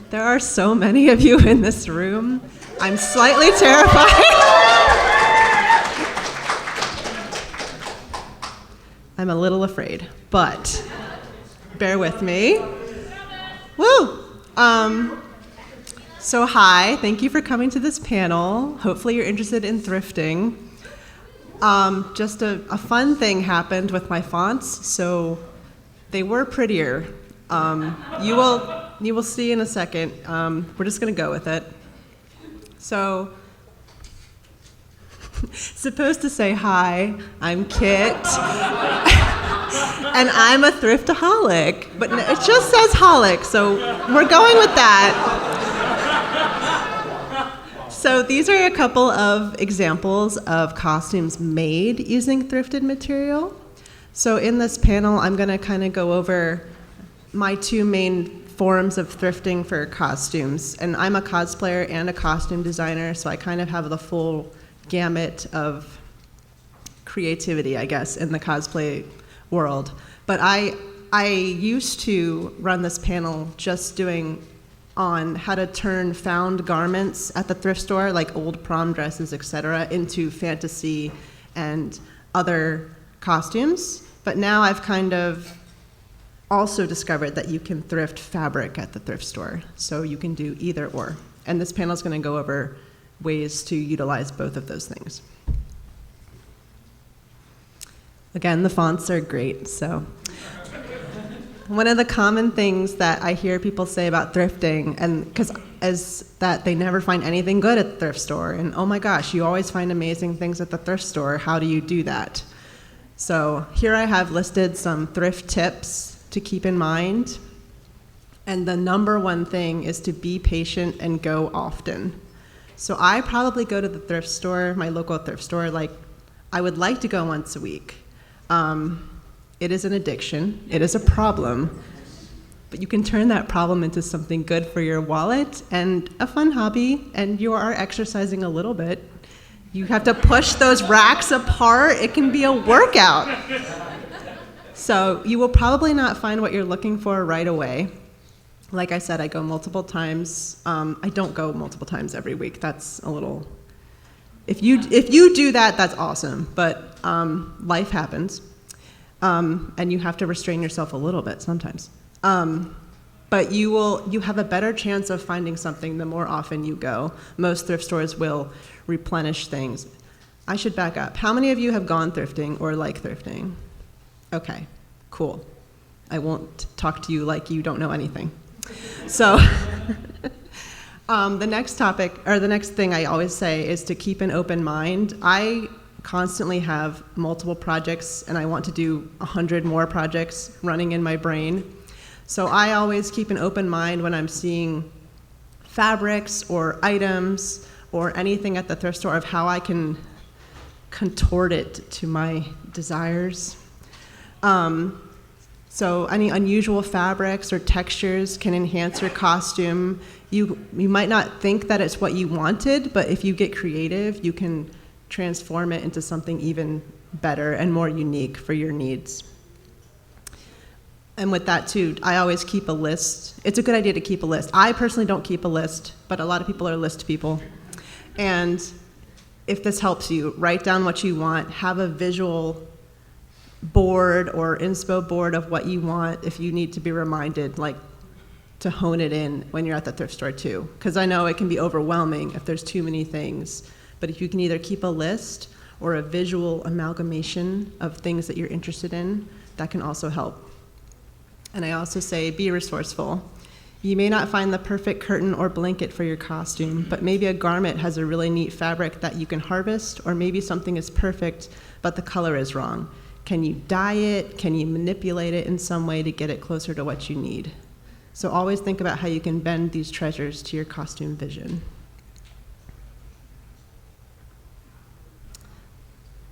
There are so many of you in this room. I'm slightly terrified. I'm a little afraid, but bear with me. Woo! So hi, thank you for coming to this panel. Hopefully you're interested in thrifting. Just a fun thing happened with my fonts, so they were prettier. You will see in a second. We're just gonna go with it. So, supposed to say hi, I'm Kit, and I'm a thriftaholic, but it just says holic, so we're going with that. So these are a couple of examples of costumes made using thrifted material. So in this panel, I'm gonna kind of go over my two main forms of thrifting for costumes. And I'm a cosplayer and a costume designer, so I kind of have the full gamut of creativity, I guess, in the cosplay world. But I used to run this panel just doing on how to turn found garments at the thrift store, like old prom dresses, etc., into fantasy and other costumes. But now I've kind of also discovered that you can thrift fabric at the thrift store, so you can do either or. And this panel is going to go over ways to utilize both of those things. Again, the fonts are great, so. One of the common things that I hear people say about thrifting, is that they never find anything good at the thrift store, and oh my gosh, you always find amazing things at the thrift store. How do you do that? So here I have listed some thrift tips to keep in mind. And the number one thing is to be patient and go often. So I probably go to the thrift store, my local thrift store, like I would like to go once a week. It is an addiction, it is a problem, but you can turn that problem into something good for your wallet and a fun hobby, and you are exercising a little bit. You have to push those racks apart. It can be a workout. So you will probably not find what you're looking for right away. Like I said, I go multiple times. I don't go multiple times every week. That's a little, if you do that, that's awesome. But life happens. And you have to restrain yourself a little bit sometimes. But you have a better chance of finding something the more often you go. Most thrift stores will replenish things. I should back up. How many of you have gone thrifting or like thrifting? Okay, cool. I won't talk to you like you don't know anything. So the next topic, or the next thing I always say is to keep an open mind. I constantly have multiple projects, and I want to do 100 more projects running in my brain. So I always keep an open mind when I'm seeing fabrics or items or anything at the thrift store of how I can contort it to my desires. So any unusual fabrics or textures can enhance your costume. You might not think that it's what you wanted, but if you get creative, you can transform it into something even better and more unique for your needs. And with that too, I always keep a list. It's a good idea to keep a list. I personally don't keep a list, but a lot of people are list people. And if this helps you, write down what you want, have a visual board or inspo board of what you want if you need to be reminded, like to hone it in when you're at the thrift store too. Because I know it can be overwhelming if there's too many things. But if you can either keep a list or a visual amalgamation of things that you're interested in, that can also help. And I also say be resourceful. You may not find the perfect curtain or blanket for your costume, but maybe a garment has a really neat fabric that you can harvest, or maybe something is perfect, but the color is wrong. Can you dye it? Can you manipulate it in some way to get it closer to what you need? So always think about how you can bend these treasures to your costume vision.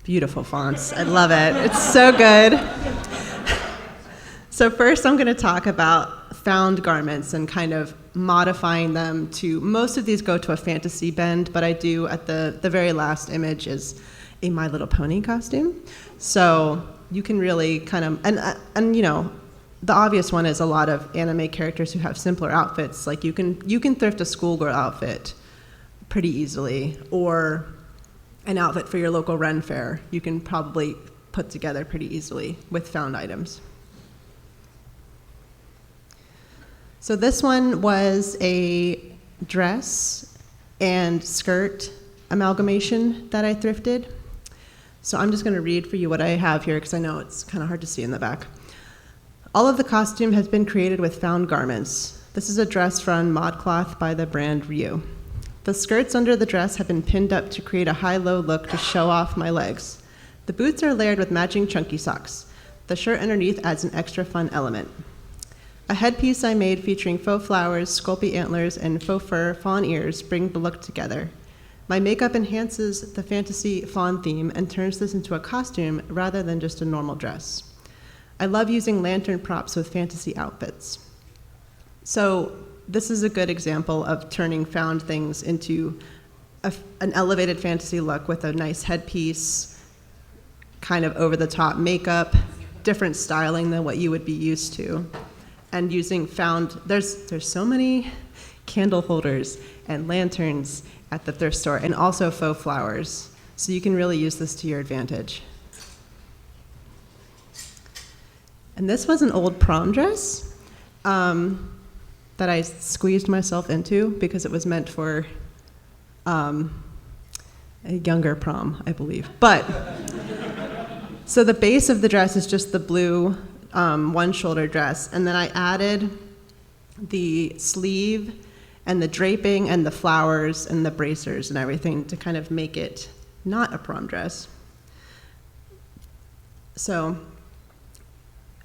Beautiful fonts, I love it. It's so good. So first I'm gonna talk about found garments and kind of modifying them to, most of these go to a fantasy bend, but I do at the very last image is a My Little Pony costume. So you can really kind of, and you know, the obvious one is a lot of anime characters who have simpler outfits. Like you can thrift a schoolgirl outfit pretty easily, or an outfit for your local RenFaire. You can probably put together pretty easily with found items. So this one was a dress and skirt amalgamation that I thrifted. So I'm just going to read for you what I have here because I know it's kind of hard to see in the back. All of the costume has been created with found garments. This is a dress from ModCloth by the brand Ryu. The skirts under the dress have been pinned up to create a high-low look to show off my legs. The boots are layered with matching chunky socks. The shirt underneath adds an extra fun element. A headpiece I made featuring faux flowers, Sculpey antlers, and faux fur fawn ears bring the look together. My makeup enhances the fantasy fawn theme and turns this into a costume rather than just a normal dress. I love using lantern props with fantasy outfits. So this is a good example of turning found things into an elevated fantasy look with a nice headpiece, kind of over-the-top makeup, different styling than what you would be used to. And using found, there's so many candle holders and lanterns at the thrift store, and also faux flowers. So you can really use this to your advantage. And this was an old prom dress that I squeezed myself into because it was meant for a younger prom, I believe. But, so the base of the dress is just the blue one-shoulder dress, and then I added the sleeve and the draping and the flowers and the bracers and everything to kind of make it not a prom dress. So,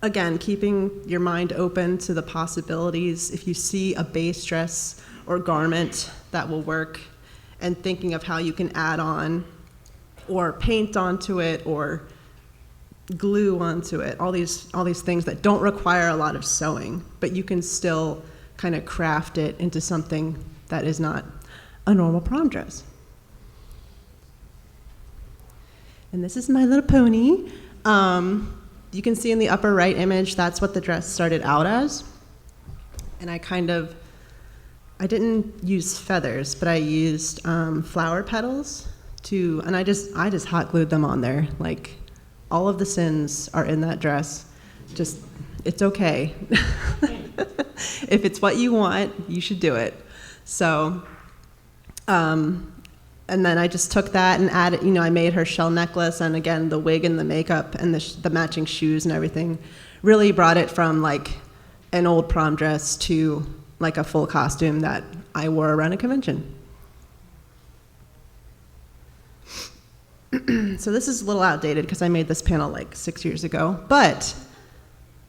again, keeping your mind open to the possibilities. If you see a base dress or garment that will work, and thinking of how you can add on or paint onto it or glue onto it, all these things that don't require a lot of sewing, but you can still kind of craft it into something that is not a normal prom dress. And this is My Little Pony. You can see in the upper right image, that's what the dress started out as. And I didn't use feathers, but I used flower petals and I just hot glued them on there. Like, all of the sins are in that dress. Just, it's okay. If it's what you want, you should do it. So, and then I just took that and added, I made her shell necklace, and again, the wig and the makeup and the matching shoes and everything really brought it from like an old prom dress to like a full costume that I wore around a convention. So this is a little outdated because I made this panel like 6 years ago. But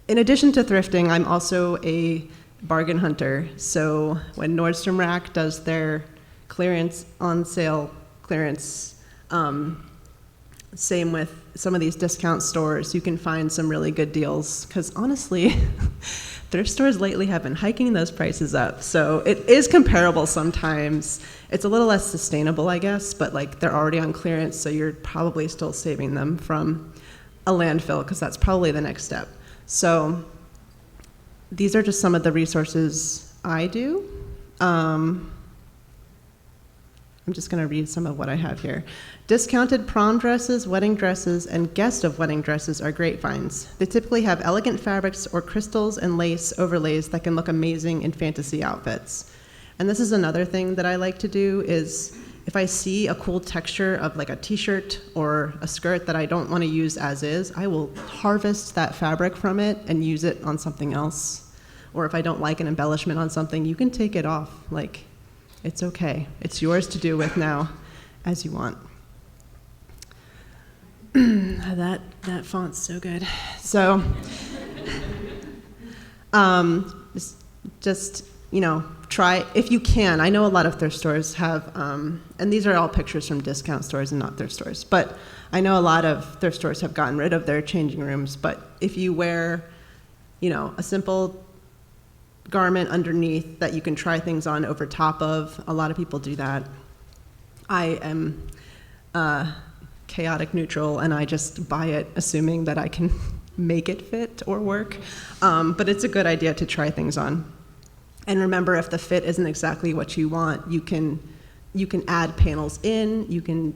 in addition to thrifting, I'm also a bargain hunter. So when Nordstrom Rack does their clearance, on sale clearance, same with some of these discount stores, you can find some really good deals. Because honestly, thrift stores lately have been hiking those prices up. So it is comparable sometimes. It's a little less sustainable, I guess, but like they're already on clearance, so you're probably still saving them from a landfill, because that's probably the next step. So these are just some of the resources I do. I'm just going to read some of what I have here. Discounted prom dresses, wedding dresses, and guest of wedding dresses are great finds. They typically have elegant fabrics or crystals and lace overlays that can look amazing in fantasy outfits. And this is another thing that I like to do is if I see a cool texture of like a t-shirt or a skirt that I don't want to use as is, I will harvest that fabric from it and use it on something else. Or if I don't like an embellishment on something, you can take it off. Like, it's okay. It's yours to do with now as you want. That font's so good. So, just try, if you can. I know a lot of thrift stores have, and these are all pictures from discount stores and not thrift stores, but I know a lot of thrift stores have gotten rid of their changing rooms, but if you wear, a simple garment underneath that you can try things on over top of, a lot of people do that. I am chaotic neutral, and I just buy it assuming that I can make it fit or work, but it's a good idea to try things on. And remember, if the fit isn't exactly what you want, you can add panels in, you can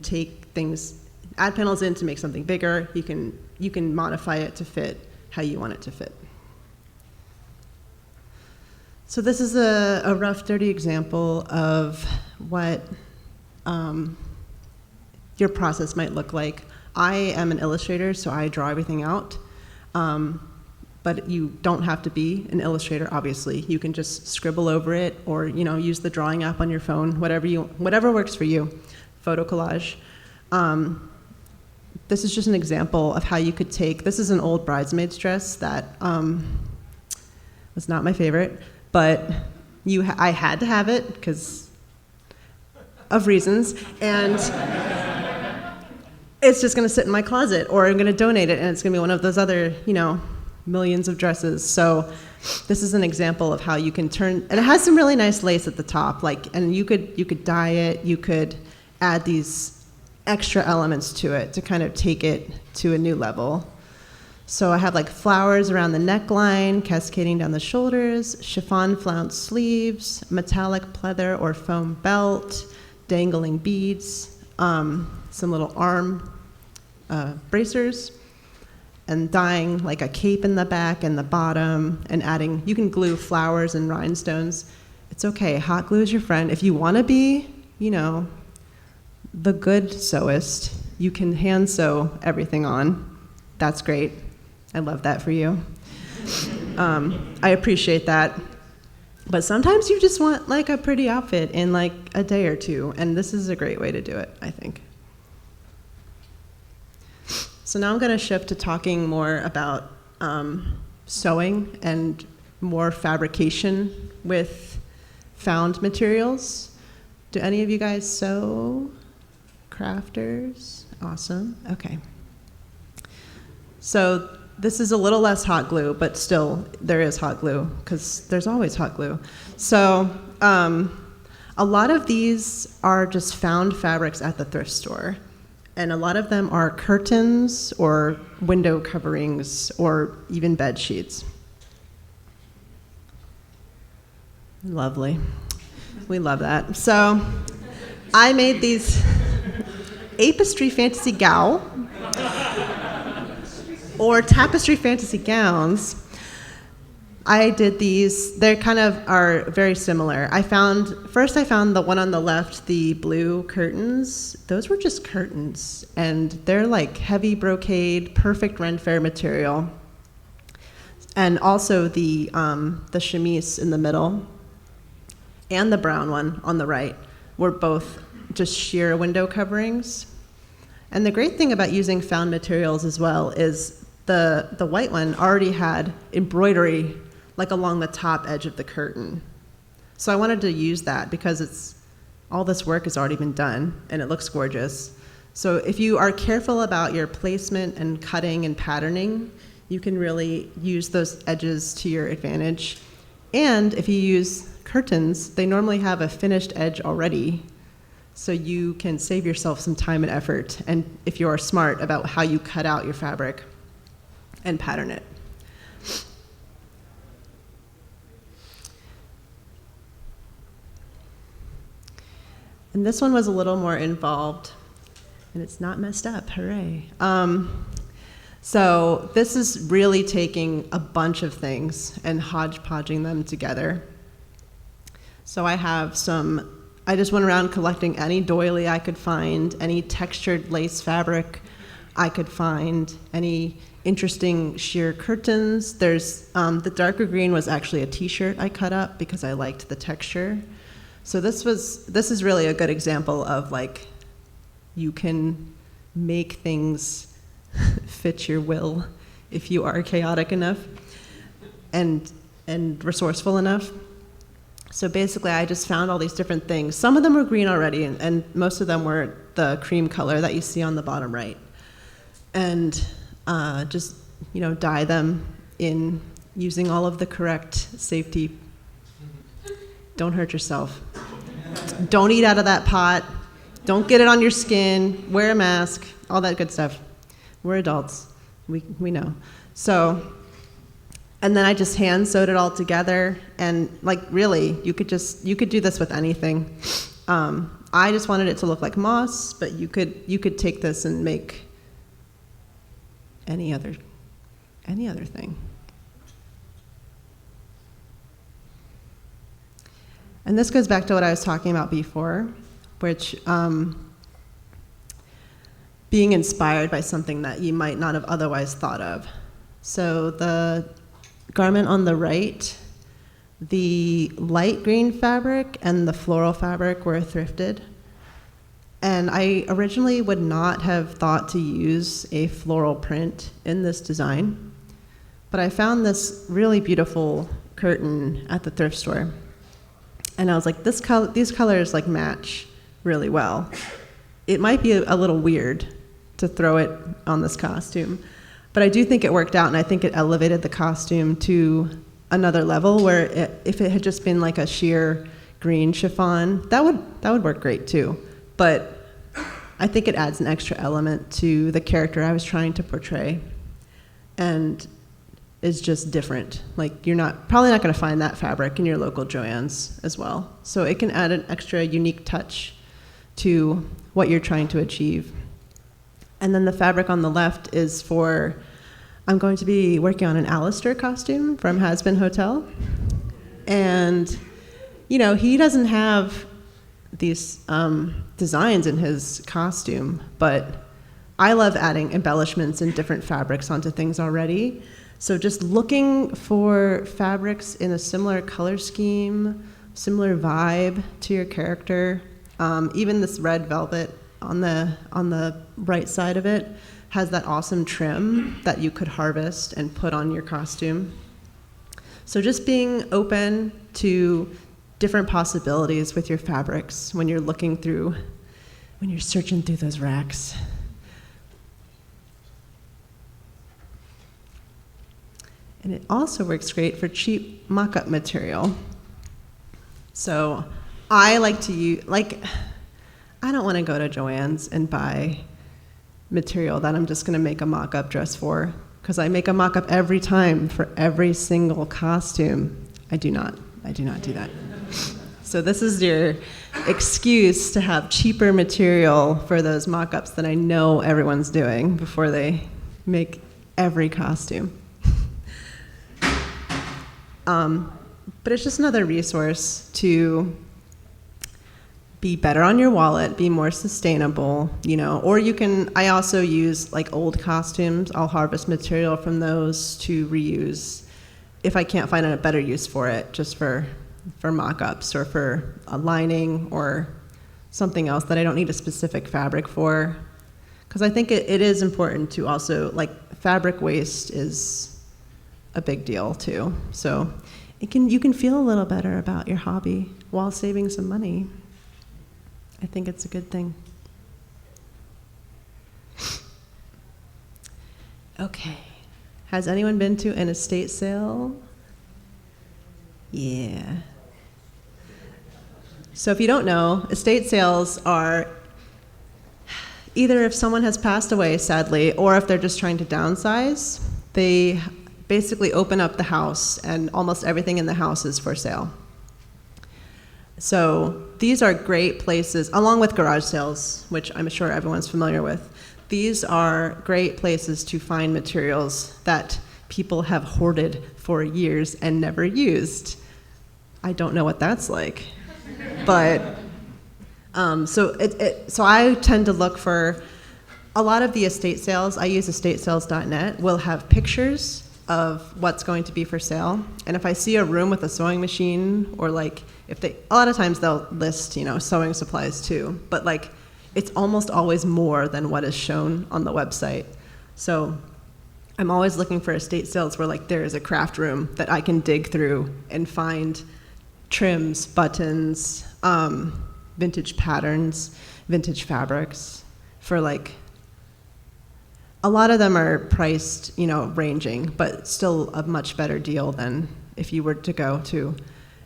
add panels in to make something bigger, you can modify it to fit how you want it to fit. So this is a rough, dirty example of what your process might look like. I am an illustrator, so I draw everything out. But you don't have to be an illustrator, obviously. You can just scribble over it or use the drawing app on your phone, whatever works for you. Photo collage. This is just an example of how you could this is an old bridesmaid's dress that was not my favorite, but I had to have it because of reasons, and it's just gonna sit in my closet, or I'm gonna donate it, and it's gonna be one of those other, millions of dresses. So this is an example of how you can and it has some really nice lace at the top, and you could dye it, you could add these extra elements to it to kind of take it to a new level. So I have flowers around the neckline, cascading down the shoulders, chiffon flounce sleeves, metallic pleather or foam belt, dangling beads, some little arm bracers, and dyeing a cape in the back and the bottom, and you can glue flowers and rhinestones. It's okay, hot glue is your friend. If you want to be, the good sewist, you can hand sew everything on. That's great. I love that for you. I appreciate that. But sometimes you just want a pretty outfit in a day or two, and this is a great way to do it, I think. So now I'm going to shift to talking more about sewing and more fabrication with found materials. Do any of you guys sew? Crafters? Awesome. Okay. So this is a little less hot glue, but still there is hot glue because there's always hot glue. So a lot of these are just found fabrics at the thrift store. And a lot of them are curtains or window coverings or even bed sheets. Lovely. We love that. So I made these Apestry Fantasy Gown or Tapestry Fantasy Gowns. I did these. They kind of are very similar. First I found the one on the left, the blue curtains. Those were just curtains, and they're heavy brocade, perfect RenFaire material. And also the chemise in the middle and the brown one on the right were both just sheer window coverings. And the great thing about using found materials as well is the white one already had embroidery along the top edge of the curtain. So I wanted to use that because all this work has already been done and it looks gorgeous. So if you are careful about your placement and cutting and patterning, you can really use those edges to your advantage. And if you use curtains, they normally have a finished edge already, so you can save yourself some time and effort, and if you are smart about how you cut out your fabric and pattern it. And this one was a little more involved, and it's not messed up, hooray. So this is really taking a bunch of things and hodgepodging them together. So I just went around collecting any doily I could find, any textured lace fabric I could find, any interesting sheer curtains. There's, the darker green was actually a t-shirt I cut up because I liked the texture. So this is really a good example of you can make things fit your will if you are chaotic enough and resourceful enough. So basically I just found all these different things. Some of them were green already, and most of them were the cream color that you see on the bottom right. And just dye them in using all of the correct safety. Don't hurt yourself. Don't eat out of that pot. Don't get it on your skin. Wear a mask. All that good stuff. We're adults. We know. So, and then I just hand sewed it all together, and like really, you could do this with anything. I just wanted it to look like moss, but you could take this and make any other thing. And this goes back to what I was talking about before, which being inspired by something that you might not have otherwise thought of. So the garment on the right, the light green fabric and the floral fabric were thrifted. And I originally would not have thought to use a floral print in this design, but I found this really beautiful curtain at the thrift store. And I was like, these colors like match really well. It might be a little weird to throw it on this costume, but I do think it worked out, and I think it elevated the costume to another level where if it had just been like a sheer green chiffon, that would work great too. But I think it adds an extra element to the character I was trying to portray, and is just different. Like you're probably not going to find that fabric in your local Joann's as well. So it can add an extra unique touch to what you're trying to achieve. And then the fabric on the left is for, I'm going to be working on an Alistair costume from Has-Been Hotel. And, you know, he doesn't have these designs in his costume, but I love adding embellishments and different fabrics onto things already. So just looking for fabrics in a similar color scheme, similar vibe to your character. Even this red velvet on the right side of it has that awesome trim that you could harvest and put on your costume. So just being open to different possibilities with your fabrics when you're searching through those racks. And it also works great for cheap mock-up material. So I like to use, I don't want to go to Joann's and buy material that I'm just going to make a mock-up dress for, because I make a mock-up every time for every single costume. I do not do that. So this is your excuse to have cheaper material for those mock-ups that I know everyone's doing before they make every costume. But it's just another resource to be better on your wallet, be more sustainable, you know, or I also use like old costumes. I'll harvest material from those to reuse if I can't find a better use for it, just for mock-ups or for a lining or something else that I don't need a specific fabric for. Because I think it is important to also, fabric waste is a big deal too. So you can feel a little better about your hobby while saving some money. I think it's a good thing. Okay. Has anyone been to an estate sale? Yeah. So if you don't know, estate sales are either if someone has passed away, sadly, or if they're just trying to downsize, they basically open up the house and almost everything in the house is for sale. So these are great places, along with garage sales, which I'm sure everyone's familiar with. These are great places to find materials that people have hoarded for years and never used. I don't know what that's like, but so I tend to look for a lot of the estate sales. I use estatesales.net. Will have pictures of what's going to be for sale, and if I see a room with a sewing machine, or a lot of times they'll list, sewing supplies too, but it's almost always more than what is shown on the website. So I'm always looking for estate sales where there is a craft room that I can dig through and find trims, buttons, vintage patterns, vintage fabrics for a lot of them are priced, ranging, but still a much better deal than if you were to go to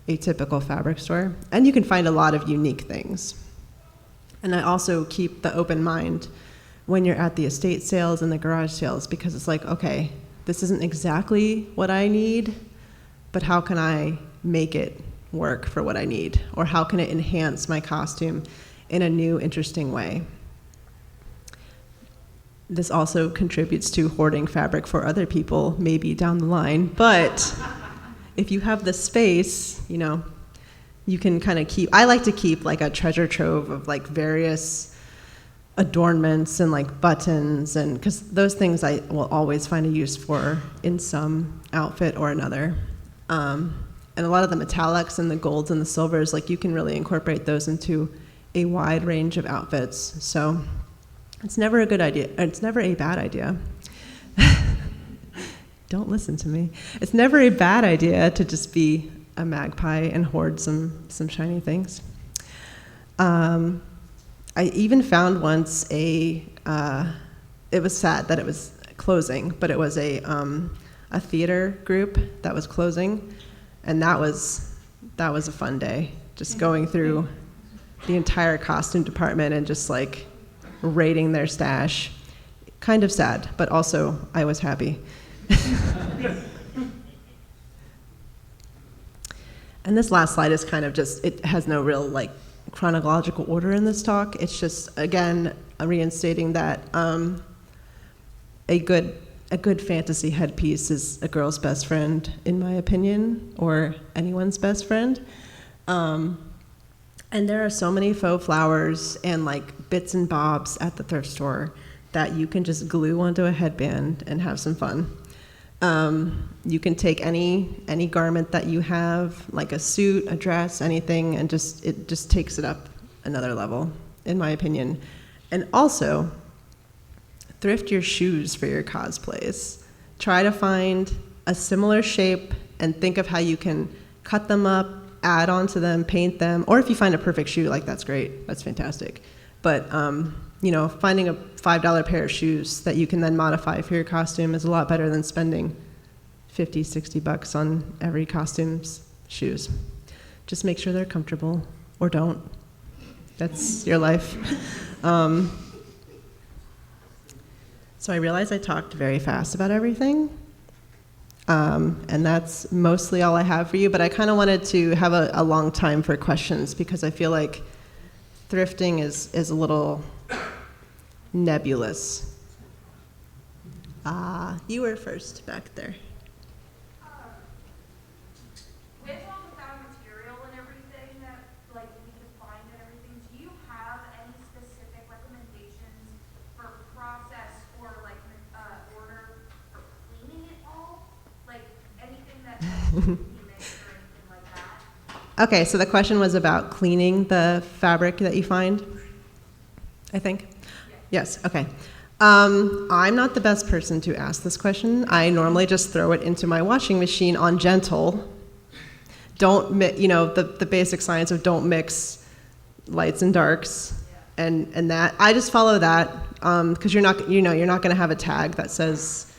a typical fabric store. And you can find a lot of unique things. And I also keep the open mind when you're at the estate sales and the garage sales, because it's okay, this isn't exactly what I need, but how can I make it work for what I need? Or how can it enhance my costume in a new, interesting way? This also contributes to hoarding fabric for other people, maybe down the line. But if you have the space, you know, you can kind of keep, I like to keep like a treasure trove of like various adornments and like buttons, and because those things I will always find a use for in some outfit or another. And a lot of the metallics and the golds and the silvers, like you can really incorporate those into a wide range of outfits. So it's never a good idea. It's never a bad idea. Don't listen to me. It's never a bad idea to just be a magpie and hoard some shiny things. I even found once it was sad that it was closing, but it was a theater group that was closing, and that was a fun day, just going through the entire costume department and just like raiding their stash. Kind of sad, but also I was happy. And this last slide is kind of just, it has no real like chronological order in this talk. It's just, again, reinstating that a good fantasy headpiece is a girl's best friend, in my opinion, or anyone's best friend. And there are so many faux flowers and like bits and bobs at the thrift store that you can just glue onto a headband and have some fun. You can take any garment that you have, like a suit, a dress, anything, and it just takes it up another level, in my opinion. And also, thrift your shoes for your cosplays. Try to find a similar shape and think of how you can cut them up, add onto them, paint them, or if you find a perfect shoe, like that's great, that's fantastic. But you know, finding a $5 pair of shoes that you can then modify for your costume is a lot better than spending $50, $60 on every costume's shoes. Just make sure they're comfortable, or don't. That's your life. So I realize I talked very fast about everything. And that's mostly all I have for you, but I kind of wanted to have a long time for questions because I feel like thrifting is a little nebulous. You were first back there. With all the found material and everything that like we can find and everything, do you have any specific recommendations for process or like order for cleaning it all? Like anything that can be mixed or anything like that? Okay, so the question was about cleaning the fabric that you find, I think? Yes, okay. I'm not the best person to ask this question. I normally just throw it into my washing machine on gentle. Don't, the basic science of don't mix lights and darks, and that. I just follow that, because you're not going to have a tag that says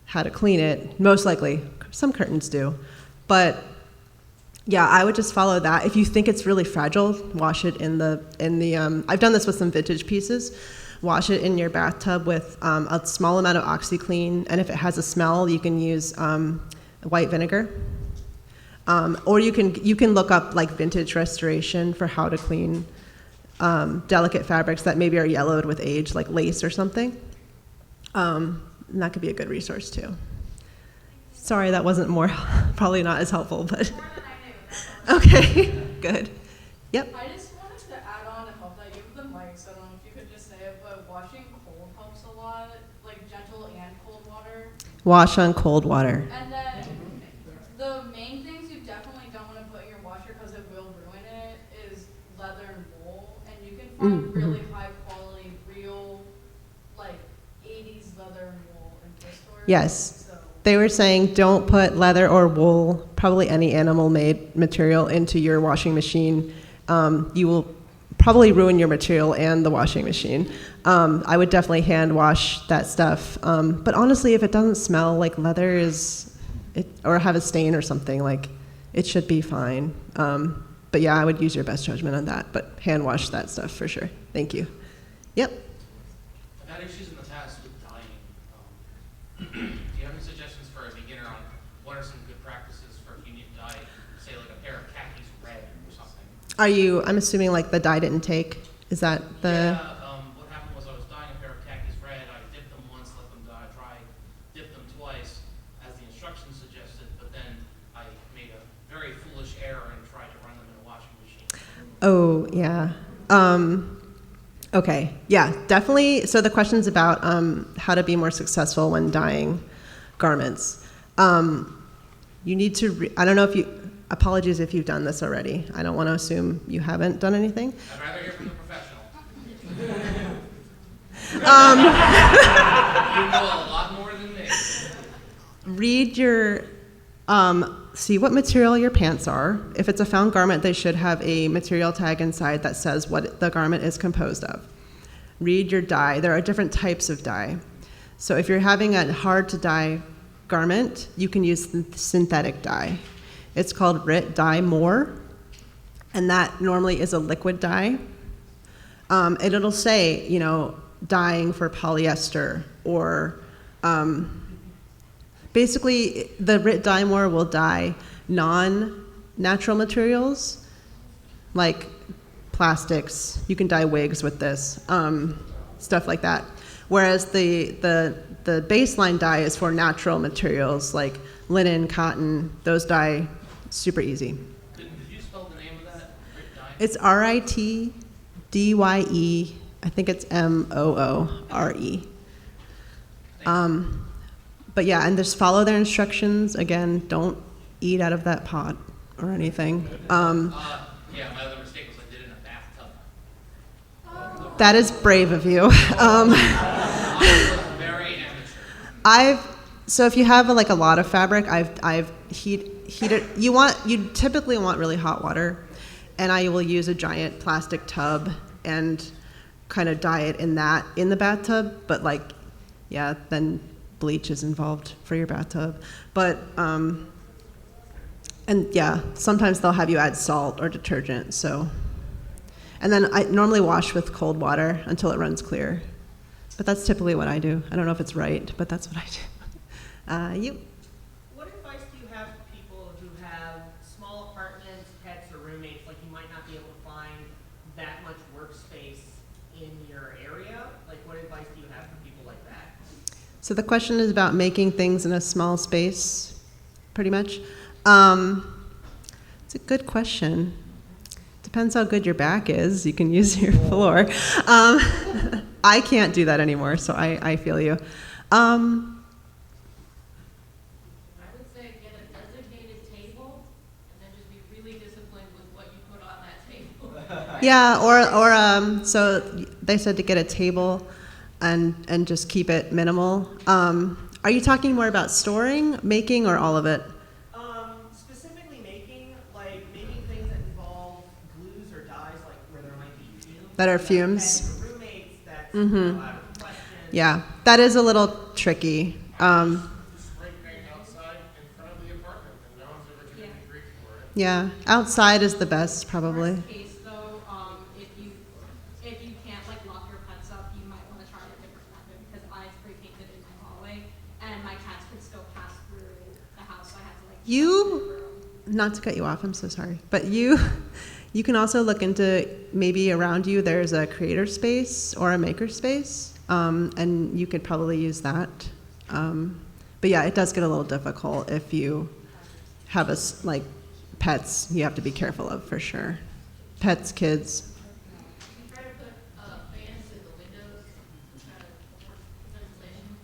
how to clean it. Most likely, some curtains do, but yeah, I would just follow that. If you think it's really fragile, wash it in the. I've done this with some vintage pieces. Wash it in your bathtub with a small amount of OxyClean, and if it has a smell, you can use white vinegar. Or you can look up like vintage restoration for how to clean delicate fabrics that maybe are yellowed with age, like lace or something. And that could be a good resource too. Sorry, that wasn't probably not as helpful, but. Okay, good. Yep. I just wanted to add on to help that you have the mic, so I don't know if you could just say it, but washing cold helps a lot, like gentle and cold water. Wash on cold water. And then the main things you definitely don't want to put in your washer because it will ruin it is leather and wool, and you can find really high quality, real, like 80s leather and wool in thrift stores. Yes. They were saying don't put leather or wool, probably any animal-made material, into your washing machine. You will probably ruin your material and the washing machine. I would definitely hand wash that stuff. But honestly, if it doesn't smell like leather or have a stain or something, like it should be fine. But yeah, I would use your best judgment on that. But hand wash that stuff for sure. Thank you. Yep. I've had issues in the past with dyeing. Do you have any I'm assuming like the dye didn't take? Is that the? Yeah, what happened was I was dyeing a pair of khakis red. I dipped them once, let them dry, dipped them twice, as the instructions suggested, but then I made a very foolish error and tried to run them in a washing machine. Oh, yeah. Okay, yeah, definitely. So the question's about how to be more successful when dyeing garments. You need to, I don't know if you, apologies if you've done this already. I don't want to assume you haven't done anything. I'd rather hear from the professional. You know a lot more than me. Read your, see what material your pants are. If it's a found garment, they should have a material tag inside that says what the garment is composed of. Read your dye. There are different types of dye. So if you're having a hard to dye garment, you can use synthetic dye. It's called RIT Dye More, and that normally is a liquid dye. And it'll say, you know, dyeing for polyester or basically, the RIT Dye More will dye non-natural materials, like plastics. You can dye wigs with this, stuff like that. Whereas the baseline dye is for natural materials, like linen, cotton. Those dye super easy. Did you spell the name of that? RIT dye? It's RITDYE. I think it's MOORE. But yeah, and just follow their instructions. Again, don't eat out of that pot or anything. Yeah, my other mistake was I did it in a bathtub. That is brave of you. I was very amateur. So if you have like a lot of fabric, I've heated. You typically want really hot water, and I will use a giant plastic tub and kind of dye it in the bathtub. But like, yeah, then bleach is involved for your bathtub. But and yeah, sometimes they'll have you add salt or detergent. So, and then I normally wash with cold water until it runs clear. But that's typically what I do. I don't know if it's right, but that's what I do. You? What advice do you have for people who have small apartments, pets, or roommates? Like you might not be able to find that much workspace in your area. Like what advice do you have for people like that? So the question is about making things in a small space, pretty much. It's a good question. Depends how good your back is. You can use your floor. I can't do that anymore, so I feel you. I would say get a designated table and then just be really disciplined with what you put on that table. Yeah, so they said to get a table and just keep it minimal. Are you talking more about storing, making, or all of it? Specifically making things that involve glues or dyes, like where there might be fumes. That are fumes? And for roommates, that's Mm-hmm. out of the question. Yeah, that is a little tricky. Just spray paint outside in front of the apartment, and no one's ever going to be grief for it. Yeah, outside is the best, probably. Worst case though, if you can't like lock your pets up, you might want to try a different method because I spray painted in my hallway and my cats could still pass through the house, so I had to like. Not to cut you off, I'm so sorry, but you can also look into maybe around you there's a creator space or a maker space, and you could probably use that. But yeah, it does get a little difficult if you have like pets. You have to be careful of for sure. Pets, kids. Try to put fans in the windows, try to ventilation.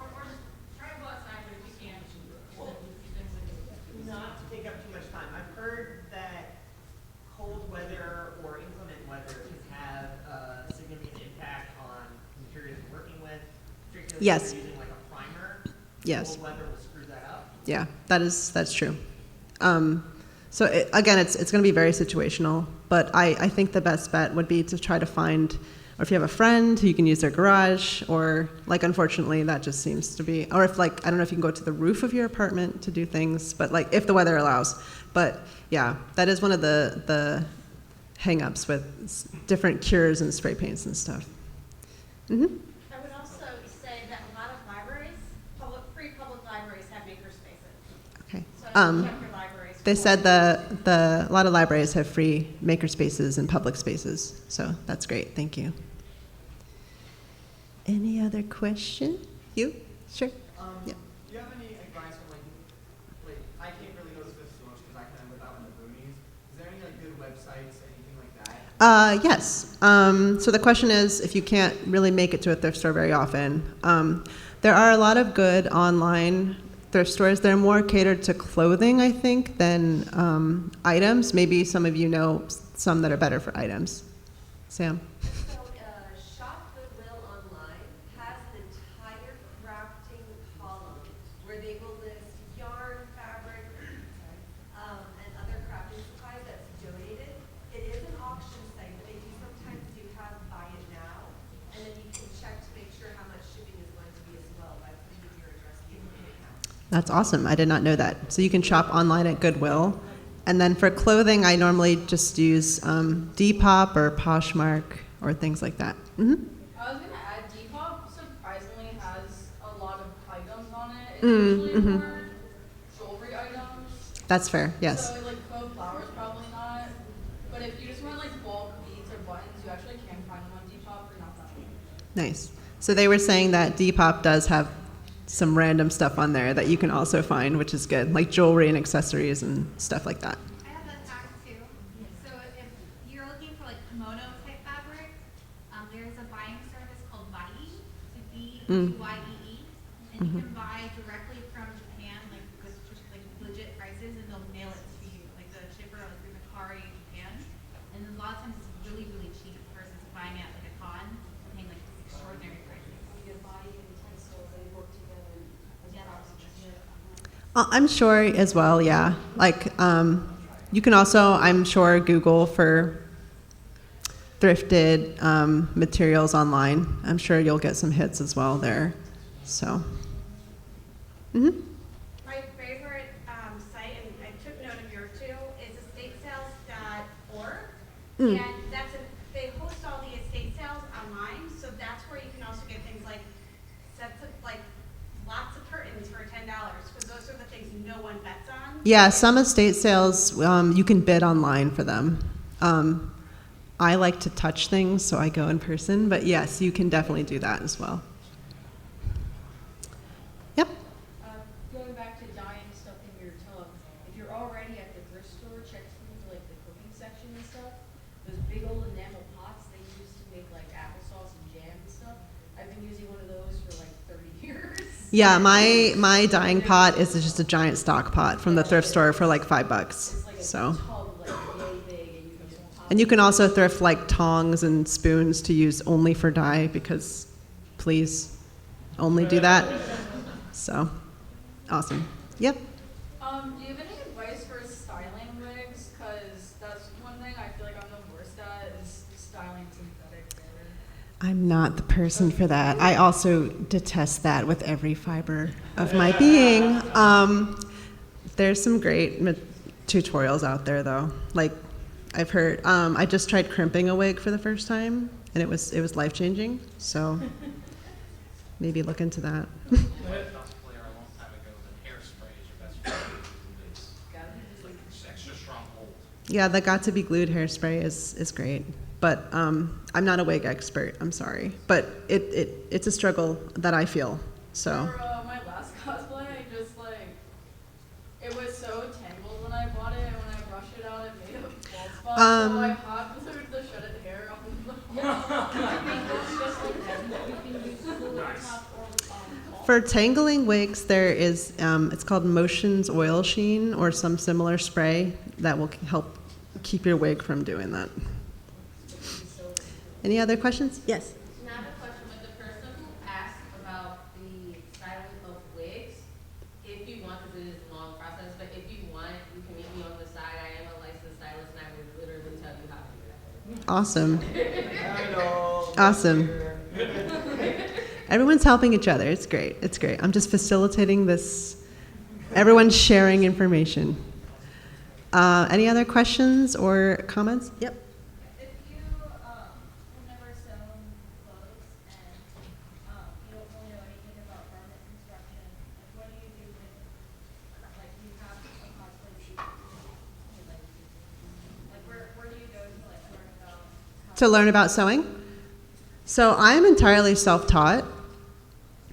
Or just try to go outside, but if you can't, Not to take up too much time. I've heard that cold weather or inclement weather can have a significant impact on materials you're working with. Particularly Yes. if you're using like a primer. Yes. Cold weather will screw that up. Yeah, that's true. Again, it's going to be very situational, but I think the best bet would be to try to find, or if you have a friend who you can use their garage, or like unfortunately that just seems to be, or if like, I don't know if you can go to the roof of your apartment to do things, but like if the weather allows. But yeah, that is one of the hang-ups with different cures and spray paints and stuff. Mm-hmm. I would also say that a lot of libraries, free public libraries have maker spaces. Okay. So Um, they said a lot of libraries have free maker spaces and public spaces, so that's great. Thank you. Any other question? You? Sure. Yeah. Do you have any advice on like I can't really go to thrift stores because I kind of live out in the boonies. Is there any like good websites, anything like that? Yes. So the question is, if you can't really make it to a thrift store very often, there are a lot of good online thrift stores. They're more catered to clothing, I think, than items. Maybe some of you know some that are better for items. Sam? So, Shop Goodwill online has an entire crafting column where they will list yarn, fabric, and other crafting supplies that's donated. It is an auction site, but they do sometimes have buy it now, and then you can check to make sure how much shipping is going to be as well by putting in your address in the account. That's awesome. I did not know that. So you can shop online at Goodwill. And then for clothing, I normally just use Depop or Poshmark or things like that. Mm-hmm. I was gonna add Depop surprisingly has a lot of items on it. It's usually more jewelry items. That's fair, yes. So like faux flowers probably not. But if you just want like bulk beads or buttons, you actually can find them on Depop for not that much. Nice. So they were saying that Depop does have some random stuff on there that you can also find, which is good, like jewelry and accessories and stuff like that. I have that tag too. So if you're looking for like kimono type fabric, there's a buying service called Buyee, so B-U-Y-E-E, and you can buy directly from Japan, like with just like legit prices, and they'll mail it to you, like the shipper like through Macari in Japan. And a lot of times it's really, really cheap versus buying it at like a con and paying like extraordinary prices. I'm sure as well, yeah. Like, you can also, I'm sure, Google for thrifted materials online. I'm sure you'll get some hits as well there. So, My favorite site, and I took note of yours too, is estatesales.org. And they host all the estate sales online, so that's where you can also get things like sets of like lots of curtains for $10, because those are the things no one bets on. yeah, some estate sales, you can bid online for them. I like to touch things, so I go in person, but yes, you can definitely do that as well. Yep. Going back to dyeing stuff in your tub, if you're already at the thrift store, check through like the cooking section and stuff. Those big old enamel pots they use to make like applesauce and jam and stuff. I've been using one of those for like 30 years. Yeah, my dyeing pot is just a giant stock pot from the thrift store for like $5. It's like a So, tub like yay big, and you can just pop and you can also thrift like tongs and spoons to use only for dye, because please only do that. So, awesome. Yep. Do you have any advice for styling wigs? Because that's one thing I feel like I'm the worst at is styling synthetic hair. I'm not the person for that. I also detest that with every fiber of my being. There's some great tutorials out there, though. Like, I've heard. I just tried crimping a wig for the first time, and it was life-changing. So maybe look into that. Cosplayer a long time ago that hairspray is your best friend. It's like extra strong hold. Yeah, the got to be glued hairspray is great. But I'm not a wig expert. I'm sorry, but it's a struggle that I feel. So. For my last cosplay, I just like, it was so tangled when I bought it, and when I brushed it out, it made a bald spot. So I hot glued the shredded hair up in For tangling wigs, there is, it's called Motions Oil Sheen or some similar spray that will help keep your wig from doing that. Any other questions? Yes. Now I have a question with the person who asked about the styling of wigs. If you want, because it is a long process, but if you want, you can meet me on the side. I am a licensed stylist, and I will literally tell you how to do that. Awesome. Hello. Awesome. Everyone's helping each other. It's great. It's great. I'm just facilitating this. Everyone's sharing information. Any other questions or comments? Yep. If you have never sewn clothes and you don't really know anything about garment construction, like what do you do with, like you have a To learn about sewing? So I'm entirely self-taught,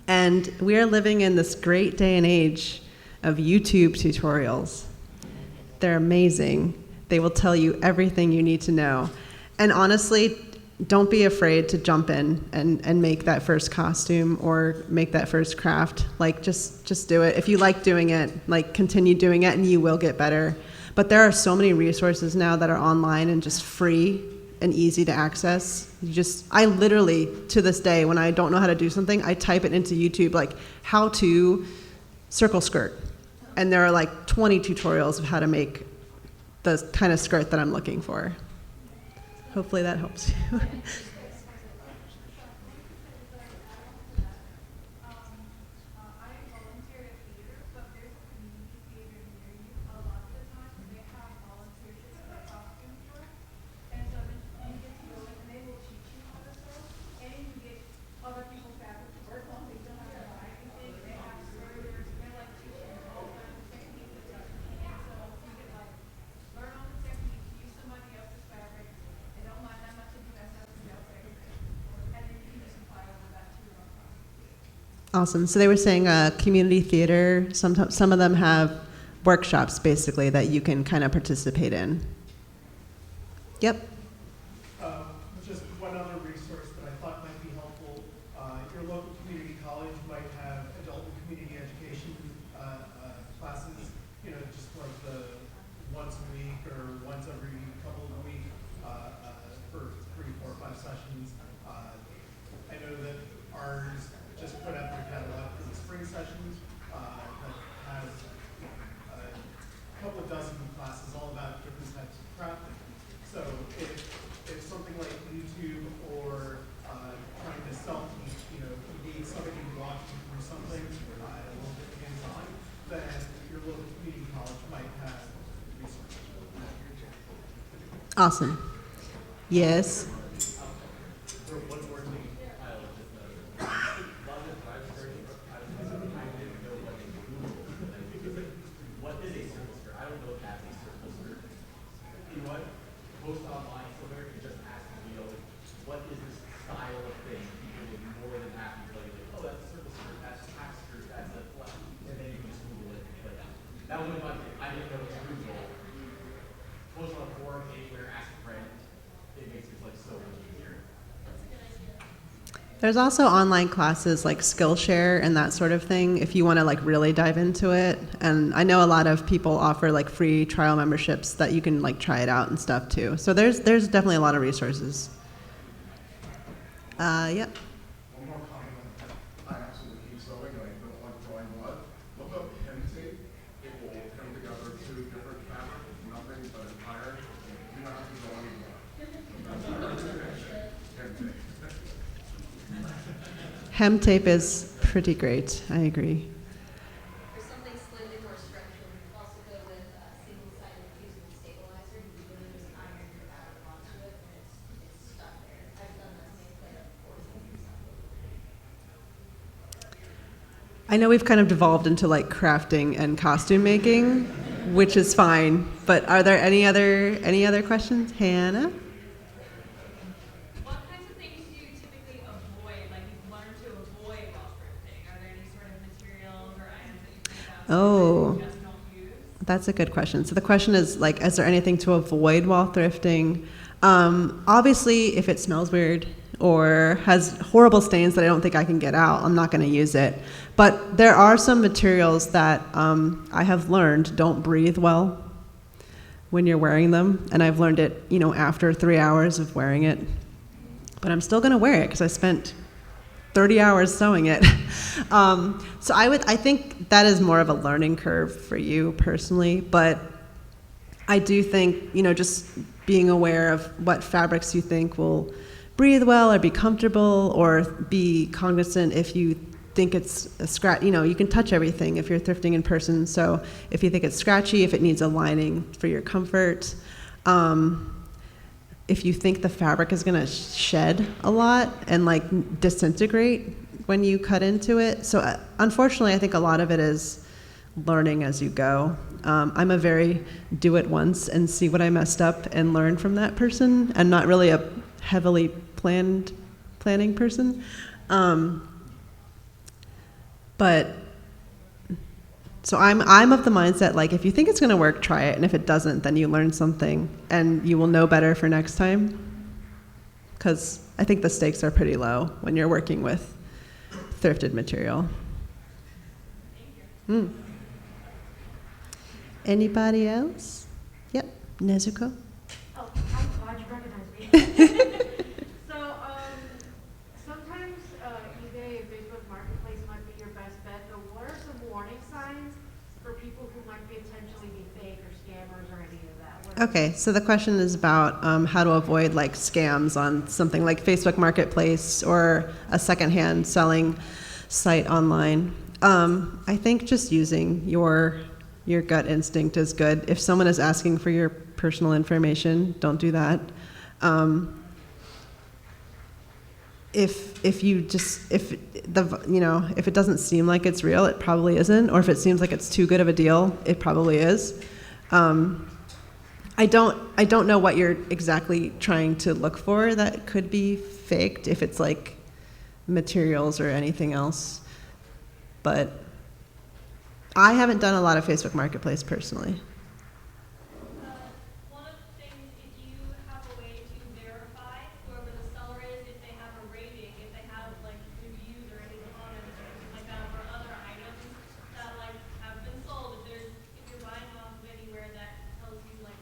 and we are living in this great day and age of YouTube tutorials. They're amazing. They will tell you everything you need to know. And honestly, don't be afraid to jump in and make that first costume or make that first craft. Like, just do it. If you like doing it, like, continue doing it and you will get better. But there are so many resources now that are online and just free and easy to access. I literally, to this day, when I don't know how to do something, I type it into YouTube, like, how to circle skirt. And there are like 20 tutorials of how to make the kind of skirt that I'm looking for. Hopefully that helps you. Awesome. So they were saying community theater. Sometimes some of them have workshops, basically, that you can kind of participate in. Yep. Just one other resource that I thought might be helpful. Your local community college might have adult and community education classes. You know, just like the once a week or once every couple of weeks for 3, 4, 5 sessions. I know that ours just put out their catalog for the spring sessions that has a couple of dozen classes all about different types of crafting. So if something like YouTube or trying to self-teach, you know, if you need somebody to walk you through something a little bit hands-on, then your local community college might have resources. Awesome. Yes. There's also online classes like Skillshare and that sort of thing if you want to like really dive into it. And I know a lot of people offer like free trial memberships that you can like try it out and stuff too. So there's definitely a lot of resources. Yep. One more comment on that. I absolutely hate sewing and I don't like drawing blood. Look up hem tape. It will come together 2 different fabrics, nothing but an iron. You don't have to draw any blood. Hem tape. Hem tape is pretty great. I agree. For something slightly more structural, also go with single-sided fusion stabilizer. You really just iron your fabric onto it, and it's stuck there. I've done that same thing for I know we've kind of devolved into like crafting and costume making, which is fine. But are there any other questions? Hannah? What kinds of things do you typically avoid, like you've learned to avoid while thrifting? Are there any sort of materials or items that you think about Oh. that you just don't use? That's a good question. So the question is like, is there anything to avoid while thrifting? Obviously, if it smells weird or has horrible stains that I don't think I can get out, I'm not going to use it. But there are some materials that I have learned don't breathe well when you're wearing them, and I've learned it, you know, after 3 hours of wearing it. But I'm still going to wear it because I spent 30 hours sewing it. So I think that is more of a learning curve for you personally, but I do think, you know, just being aware of what fabrics you think will breathe well or be comfortable, or be cognizant if you think it's a scratch. You know, you can touch everything if you're thrifting in person. So if you think it's scratchy, if it needs a lining for your comfort, if you think the fabric is going to shed a lot and like disintegrate when you cut into it. So unfortunately, I think a lot of it is learning as you go. I'm a very do it once and see what I messed up and learn from that person, and not really a heavily planning person. But so I'm of the mindset, like, if you think it's going to work, try it. And if it doesn't, then you learn something and you will know better for next time. Because I think the stakes are pretty low when you're working with thrifted material. Anybody else? Yep, Nezuko. Oh, I'm glad you recognized me. So, sometimes eBay and Facebook Marketplace might be your best bet, but what are some warning signs for people who might potentially be fake or scammers or any of that? What are- Okay, so the question is about how to avoid like scams on something like Facebook Marketplace or a secondhand selling site online. I think just using your gut instinct is good. If someone is asking for your personal information, don't do that. If it doesn't seem like it's real, it probably isn't. Or if it seems like it's too good of a deal, it probably is. I don't know what you're exactly trying to look for that could be faked, if it's like materials or anything else. But I haven't done a lot of Facebook Marketplace personally. One of the things, if you have a way to verify whoever the seller is, if they have a rating, if they have like reviews or any comments or anything like that for other items that like have been sold, if you're buying off of anywhere that tells you like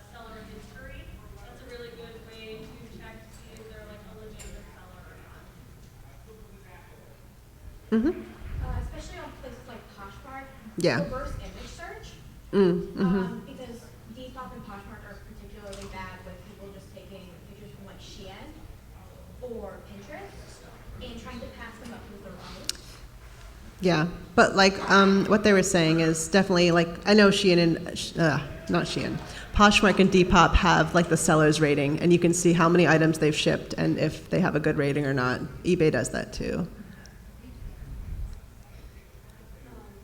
seller history, that's a really good way to check to see if they're like a legitimate seller or not. especially on places like Poshmark. Yeah. Reverse image search. Because Depop and Poshmark are particularly bad with people just taking pictures from like Shein or Pinterest and trying to pass them up as their own. Yeah, but like what they were saying is definitely like, I know Shein and not Shein, Poshmark and Depop have like the seller's rating, and you can see how many items they've shipped and if they have a good rating or not. eBay does that too.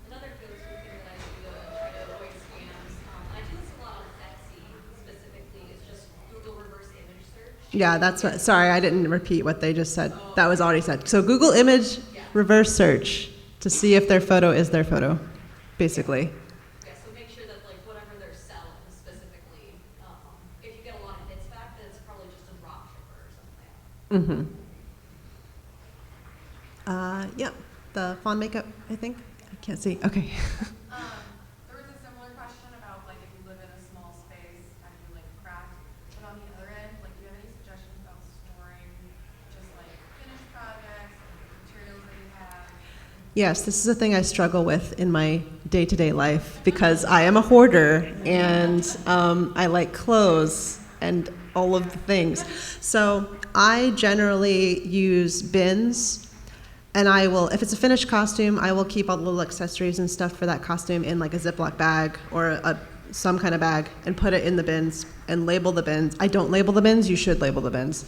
Another go-to thing that I do to try to avoid scams, I do this a lot on Etsy specifically, is just Google reverse image search. Yeah, that's what, sorry, I didn't repeat what they just said. That was already said. So Google image reverse search to see if their photo is their photo, basically. Yeah, so make sure that like whatever they're selling specifically, if you get a lot of hits back, then it's probably just a drop shipper or something. Yeah, the fawn makeup, I think. I can't see. Okay. There was a similar question about like if you live in a small space and you like craft, but on the other end, like do you have any suggestions about storing just like finished projects, materials that you have? Yes, this is a thing I struggle with in my day-to-day life because I am a hoarder and I like clothes and all of the things. So I generally use bins, and I will, if it's a finished costume, I will keep all the little accessories and stuff for that costume in like a Ziploc bag or some kind of bag and put it in the bins and label the bins. I don't label the bins, you should label the bins.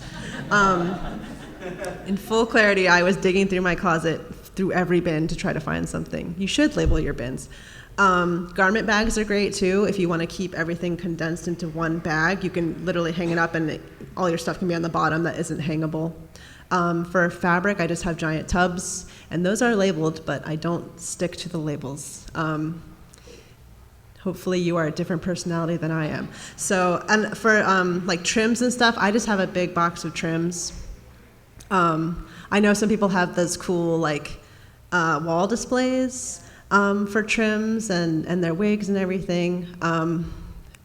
In full clarity, I was digging through my closet through every bin to try to find something. You should label your bins. Garment bags are great too. If you want to keep everything condensed into one bag, you can literally hang it up and all your stuff can be on the bottom that isn't hangable. For fabric, I just have giant tubs, and those are labeled, but I don't stick to the labels. Hopefully you are a different personality than I am. So, and for like trims and stuff, I just have a big box of trims. I know some people have those cool like wall displays for trims and their wigs and everything.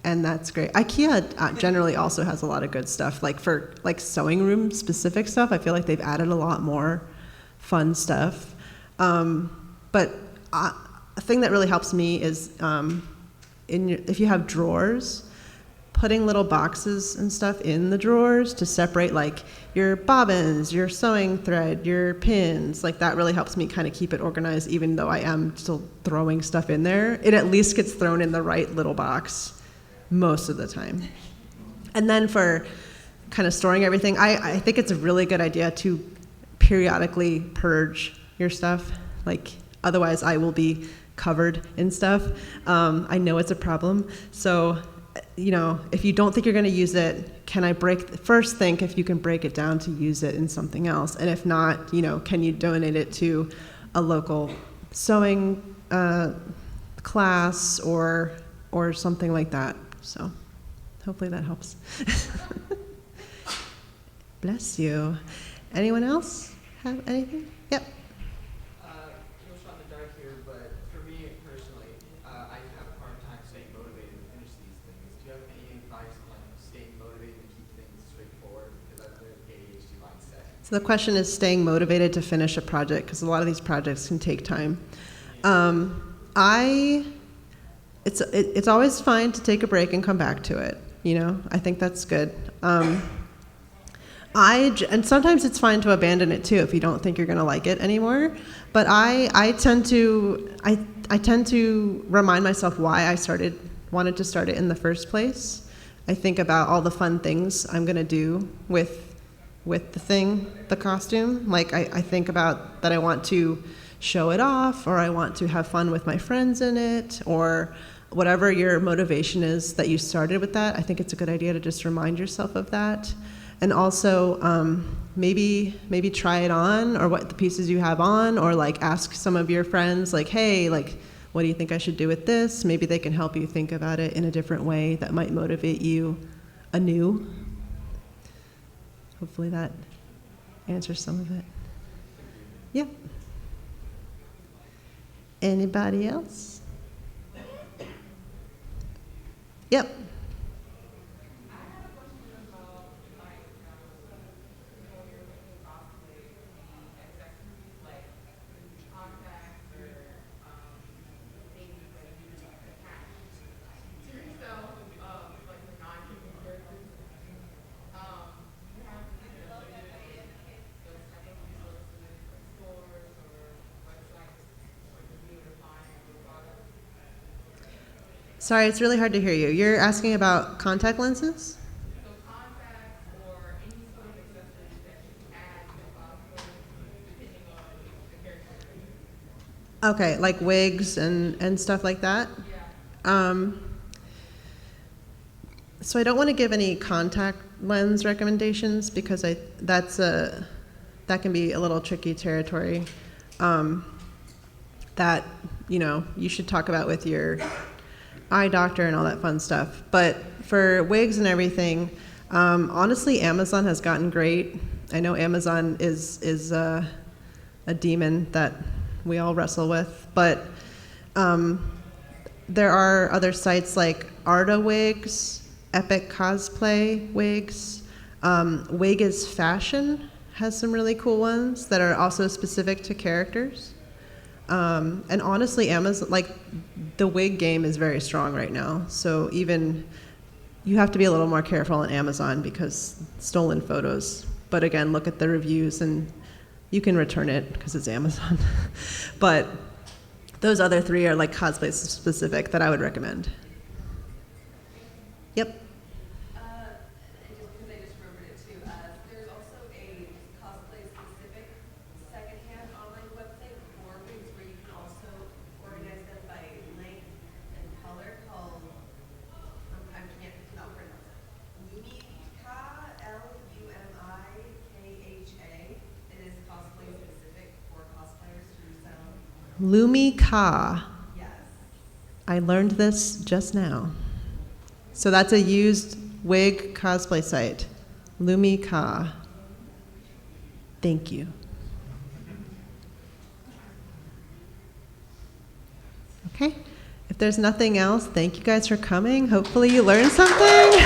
And that's great. IKEA generally also has a lot of good stuff, like for like sewing room specific stuff. I feel like they've added a lot more fun stuff. But a thing that really helps me is if you have drawers, putting little boxes and stuff in the drawers to separate like your bobbins, your sewing thread, your pins, like that really helps me kind of keep it organized, even though I am still throwing stuff in there. It at least gets thrown in the right little box most of the time. And then for kind of storing everything, I think it's a really good idea to periodically purge your stuff. Like otherwise I will be covered in stuff. I know it's a problem. So, you know, if you don't think you're going to use it, first think if you can break it down to use it in something else, and if not, can you donate it to a local sewing class or something like that. So hopefully that helps. Bless you. Anyone else have anything? Yep. No shot in the dark here, but for me personally, I have a hard time staying motivated to finish these things. Do you have any advice on staying motivated to keep things straightforward? Because I have an ADHD mindset. So the question is staying motivated to finish a project, because a lot of these projects can take time. It's always fine to take a break and come back to it. I think that's good. And sometimes it's fine to abandon it too if you don't think you're going to like it anymore. But I tend to remind myself why I wanted to start it in the first place. I think about all the fun things I'm going to do with the costume. Like I think about that I want to show it off, or I want to have fun with my friends in it, or whatever your motivation is that you started with that. I think it's a good idea to just remind yourself of that. And also maybe try it on, or what the pieces you have on, or like ask some of your friends, like, hey, like, what do you think I should do with this? Maybe they can help you think about it in a different way that might motivate you anew. Hopefully that answers some of it. Yep. Anybody else? Yep. Sorry, it's really hard to hear you. You're asking about contact lenses? So contacts or any sort of accessories that you can add to the cosplay depending on the character. Okay, like wigs and stuff like that? Yeah. So I don't want to give any contact lens recommendations because that can be a little tricky territory that you should talk about with your eye doctor and all that fun stuff. But for wigs and everything, honestly, Amazon has gotten great. I know Amazon is a demon that we all wrestle with, but there are other sites like Arta Wigs, Epic Cosplay Wigs. Wig is Fashion has some really cool ones that are also specific to characters. And honestly, Amazon, like, the wig game is very strong right now. So even you have to be a little more careful on Amazon because stolen photos. But again, look at the reviews and you can return it because it's Amazon. But those other three are like cosplay specific that I would recommend. Yep. Because I just remembered it too, there's also a cosplay specific secondhand online website for wigs where you can also organize them by length and color called, I cannot pronounce it, Lumika, Lumika. It is cosplay specific for cosplayers to sell. Lumika. Yes. I learned this just now. So that's a used wig cosplay site. Lumika. Thank you. Okay. If there's nothing else, thank you guys for coming. Hopefully you learned something.